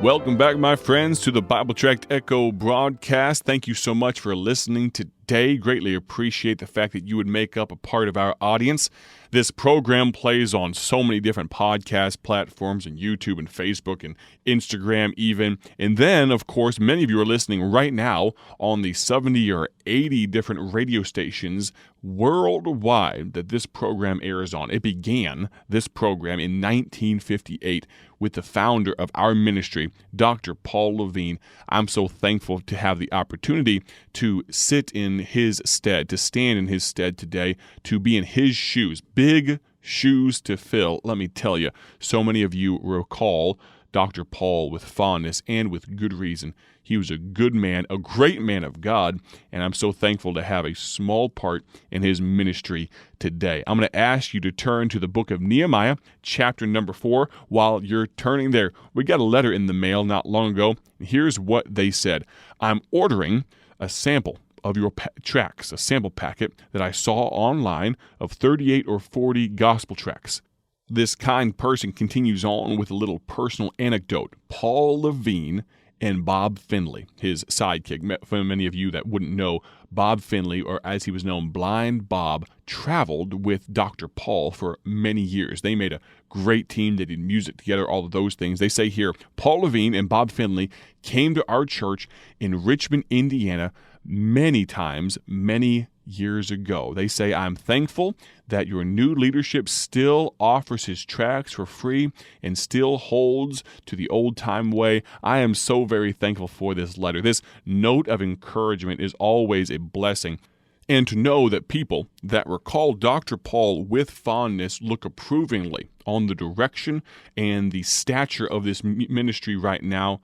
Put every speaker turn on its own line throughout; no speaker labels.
Welcome back, my friends, to the Bible Tract Echo broadcast. Thank you so much for listening today. Greatly appreciate the fact that you would make up a part of our audience. This program plays on so many different podcast platforms and YouTube and Facebook and Instagram even. And then, of course, many of you are listening right now on the 70 or 80 different radio stations worldwide that this program airs on. It began, this program, in 1958 with the founder of our ministry, Dr. Paul Levine. I'm so thankful to have the opportunity to sit in his stead, to stand in his stead today, to be in his shoes. Big shoes to fill. Let me tell you, so many of you recall Dr. Paul with fondness and with good reason. He was a good man, a great man of God, and I'm so thankful to have a small part in his ministry today. I'm going to ask you to turn to the book of Nehemiah, chapter number 4. While you're turning there, we got a letter in the mail not long ago. Here's what they said. I'm ordering a sample of your tracts, a sample packet that I saw online of 38 or 40 gospel tracts. This kind person continues on with a little personal anecdote. Paul Levine and Bob Finley, his sidekick. For many of you that wouldn't know, Bob Finley, or as he was known, Blind Bob, traveled with Dr. Paul for many years. They made a great team. They did music together, all of those things. They say here, Paul Levine and Bob Finley came to our church in Richmond, Indiana, many times, many years ago. They say, I'm thankful that your new leadership still offers his tracts for free and still holds to the old-time way. I am so very thankful for this letter. This note of encouragement is always a blessing. And to know that people that recall Dr. Paul with fondness look approvingly on the direction and the stature of this ministry right now,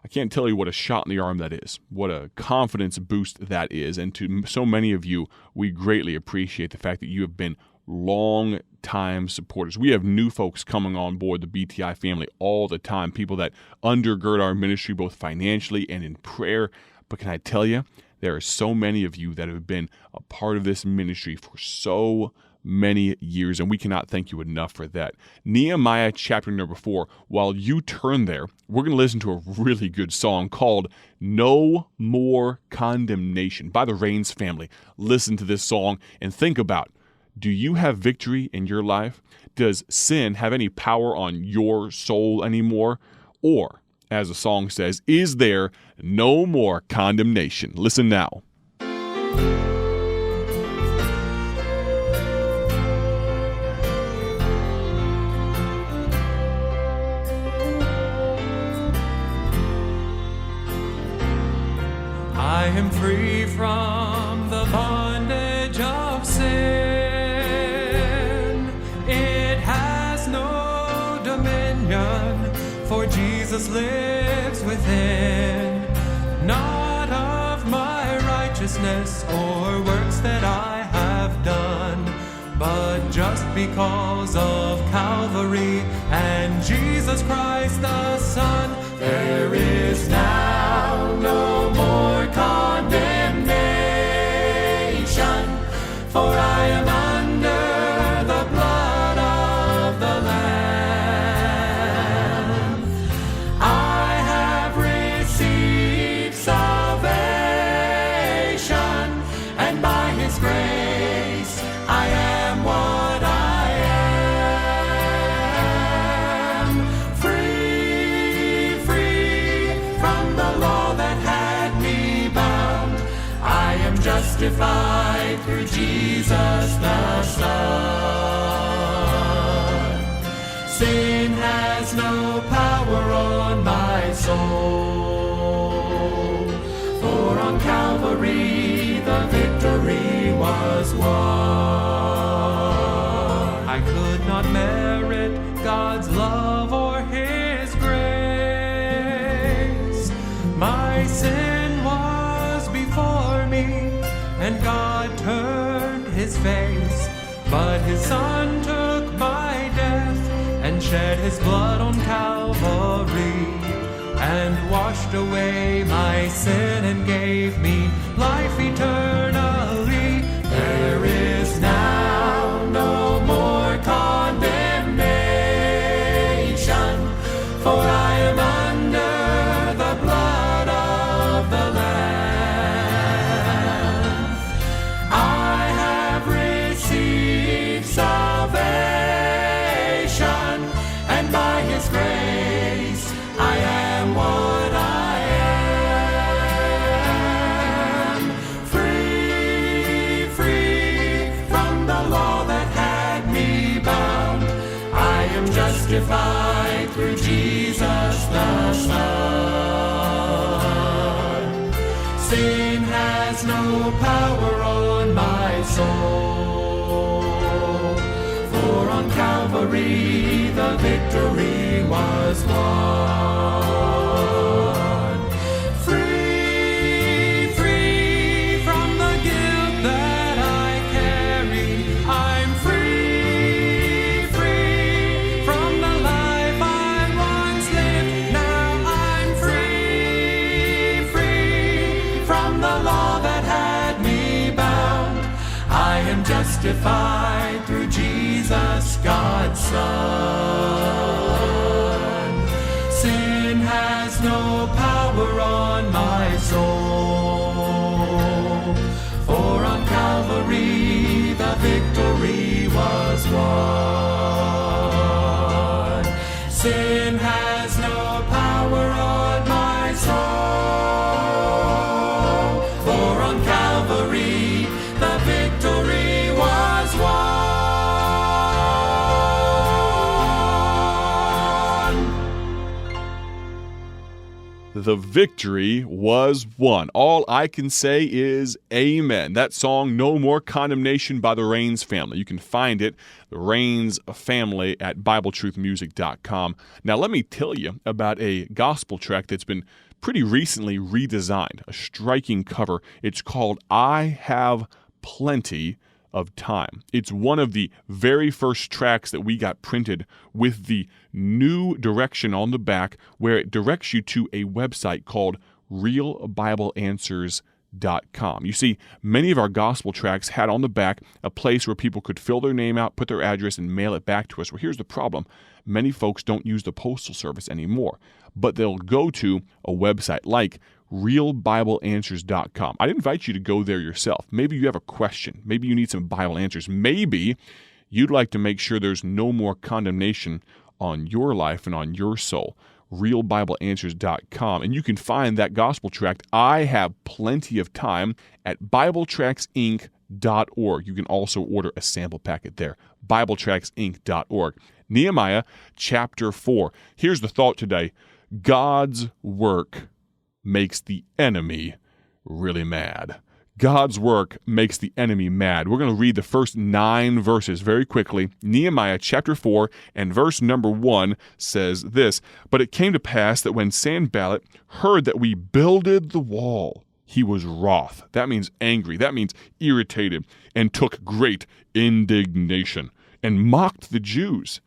I can't tell you what a shot in the arm that is, what a confidence boost that is. And to so many of you, we greatly appreciate the fact that you have been long-time supporters. We have new folks coming on board the BTI family all the time, people that undergird our ministry both financially and in prayer. But can I tell you, there are so many of you that have been a part of this ministry for so many years, and we cannot thank you enough for that. Nehemiah chapter number 4, while you turn there, we're going to listen to a really good song called No More Condemnation by the Rains family. Listen to this song and think about, do you have victory in your life? Does sin have any power on your soul anymore? Or, as the song says, is there no more condemnation? Listen now.
I am free from the bondage of sin. It has no dominion, for Jesus lives within. Not of my righteousness or works that I have done, but just because of Calvary and Jesus Christ the Son, there is now no more condemnation, for I am under the blood of the Lamb. I have received salvation, and by His grace I am what I am. Free from the law that had me bound. I am justified through Jesus the Son. Sin has no power on my soul, for on Calvary the victory was won. I could not merit God's love or His grace. My sin was before me, and God turned His face. But His Son took my death and shed His blood on Calvary, and washed away my sin and gave me life eternally. There is now no more condemnation, for I am under Jesus' grace, I am what I am. Free, free from the law that had me bound. I am justified through Jesus the Son. Sin has no power on my soul, for on Calvary the victory was won. Free, free from the guilt that I carry. I'm free, free from the life I once lived. Now I'm free, free from the law that had me bound. I am justified through Jesus, God's Son. Sin has no power on my soul, for on Calvary the victory was won. Sin has no power on my soul, for on Calvary the victory was won.
The victory was won. All I can say is amen. That song, No More Condemnation by the Rains Family. You can find it, the Rains Family, at BibleTruthMusic.com. Now, let me tell you about a gospel tract that's been pretty recently redesigned, a striking cover. It's called I Have Plenty of Time. It's one of the very first tracks that we got printed with the new direction on the back, where it directs you to a website called realbibleanswers.com. You see, many of our gospel tracts had on the back a place where people could fill their name out, put their address, and mail it back to us. Well, here's the problem. Many folks don't use the postal service anymore, but they'll go to a website like realbibleanswers.com. I'd invite you to go there yourself. Maybe you have a question. Maybe you need some Bible answers. Maybe you'd like to make sure there's no more condemnation on your life and on your soul. realbibleanswers.com. And you can find that gospel tract, I Have Plenty of Time, at BibleTractsInc.org. You can also order a sample packet there, BibleTractsInc.org. Nehemiah chapter 4. Here's the thought today. God's work makes the enemy really mad. God's work makes the enemy mad. We're going to read the first 9 verses very quickly. Nehemiah chapter 4 and verse number 1 says this, But it came to pass that when Sanballat heard that we builded the wall, he was wroth. That means angry. That means irritated, and took great indignation, and mocked the Jews.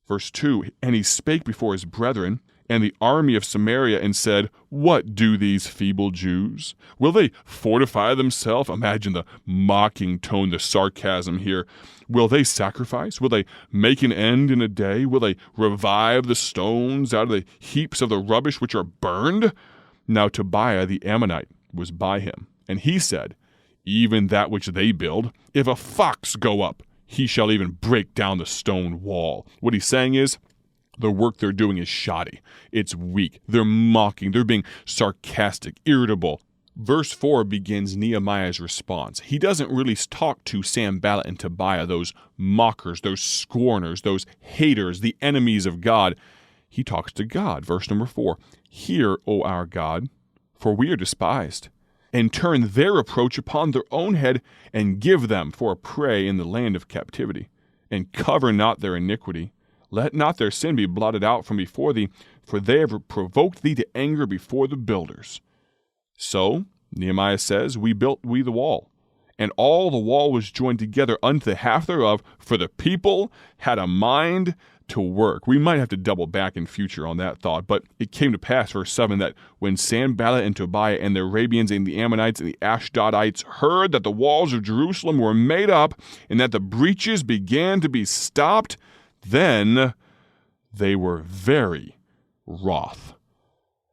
Verse 2, And he spake before his brethren and the army of Samaria, and said, What do these feeble Jews? Will they fortify themselves? Imagine the mocking tone, the sarcasm here. Will they sacrifice? Will they make an end in a day? Will they revive the stones out of the heaps of the rubbish which are burned? Now Tobiah the Ammonite was by him, and he said, Even that which they build, if a fox go up, he shall even break down the stone wall. What he's saying is, the work they're doing is shoddy. It's weak. They're mocking. They're being sarcastic, irritable. Verse 4 begins Nehemiah's response. He doesn't really talk to Sanballat and Tobiah, those mockers, those scorners, those haters, the enemies of God. He talks to God. Verse number 4, Hear, O our God, for we are despised, and turn their reproach upon their own head, and give them for a prey in the land of captivity, and cover not their iniquity. Let not their sin be blotted out from before thee, for they have provoked thee to anger before the builders. So, Nehemiah says, we built the wall, and all the wall was joined together unto the half thereof, for the people had a mind to work. We might have to double back in future on that thought, but it came to pass, verse 7, that when Sanballat and Tobiah and the Arabians and the Ammonites and the Ashdodites heard that the walls of Jerusalem were made up, and that the breaches began to be stopped, then they were very wroth.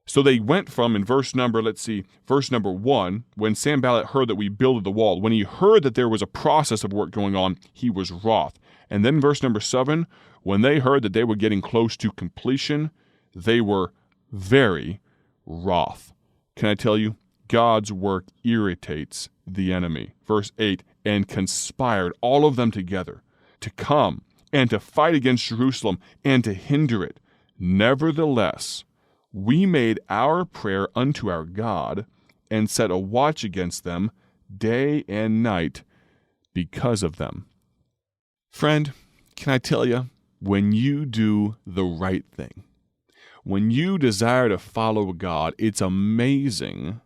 So they went from, in verse number 1, when Sanballat heard that we builded the wall, when he heard that there was a process of work going on, he was wroth. And then verse number 7, when they heard that they were getting close to completion, they were very wroth. Can I tell you? God's work irritates the enemy. Verse 8, and conspired all of them together to come and to fight against Jerusalem and to hinder it. Nevertheless, we made our prayer unto our God and set a watch against them day and night because of them. Friend, can I tell you, when you do the right thing, when you desire to follow God, it's amazing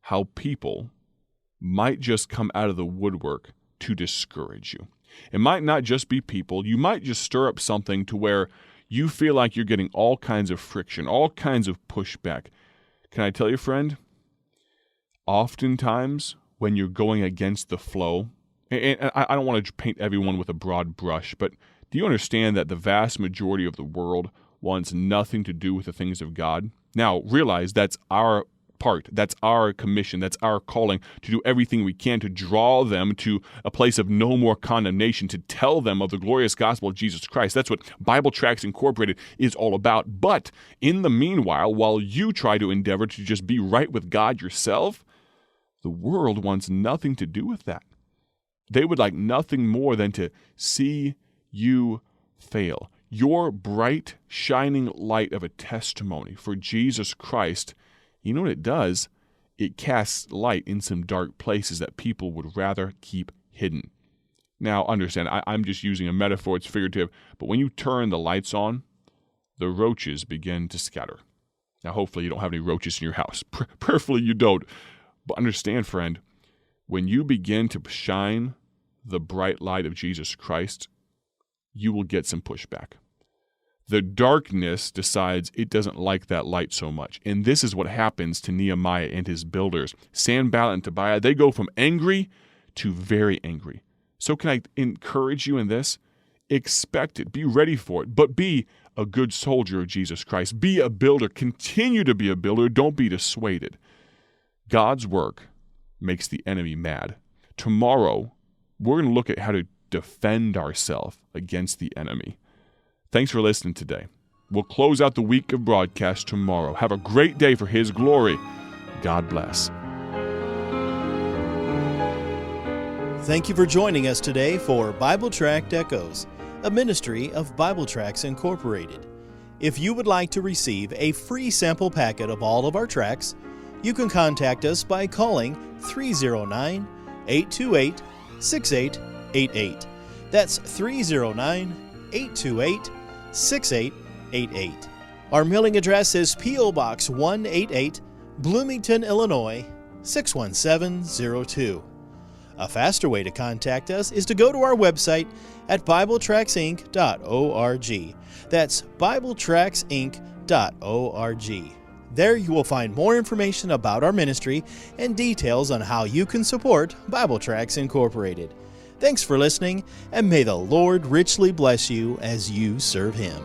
how people might just come out of the woodwork to discourage you. It might not just be people. You might just stir up something to where you feel like you're getting all kinds of friction, all kinds of pushback. Can I tell you, friend, oftentimes when you're going against the flow, and I don't want to paint everyone with a broad brush, but do you understand that the vast majority of the world wants nothing to do with the things of God? Now, realize that's our part, that's our commission, that's our calling to do everything we can to draw them to a place of no more condemnation, to tell them of the glorious gospel of Jesus Christ. That's what Bible Tracts Incorporated is all about. But in the meanwhile, while you try to endeavor to just be right with God yourself, the world wants nothing to do with that. They would like nothing more than to see you fail. Your bright, shining light of a testimony for Jesus Christ, you know what it does? It casts light in some dark places that people would rather keep hidden. Now, understand, I'm just using a metaphor, it's figurative, but when you turn the lights on, the roaches begin to scatter. Now, hopefully you don't have any roaches in your house. Prayerfully you don't. But understand, friend, when you begin to shine the bright light of Jesus Christ, you will get some pushback. The darkness decides it doesn't like that light so much. And this is what happens to Nehemiah and his builders. Sanballat and Tobiah, they go from angry to very angry. So can I encourage you in this? Expect it. Be ready for it. But be a good soldier of Jesus Christ. Be a builder. Continue to be a builder. Don't be dissuaded. God's work makes the enemy mad. Tomorrow, we're going to look at how to defend ourselves against the enemy. Thanks for listening today. We'll close out the week of broadcast tomorrow. Have a great day for His glory. God bless.
Thank you for joining us today for Bible Tract Echoes, a ministry of Bible Tracts Incorporated. If you would like to receive a free sample packet of all of our tracts, you can contact us by calling 309-828-6888. That's 309-828-6888. Our mailing address is P.O. Box 188, Bloomington, Illinois, 61702. A faster way to contact us is to go to our website at BibleTractsInc.org. That's BibleTractsInc.org. There you will find more information about our ministry and details on how you can support Bible Tracts Incorporated. Thanks for listening, and may the Lord richly bless you as you serve Him.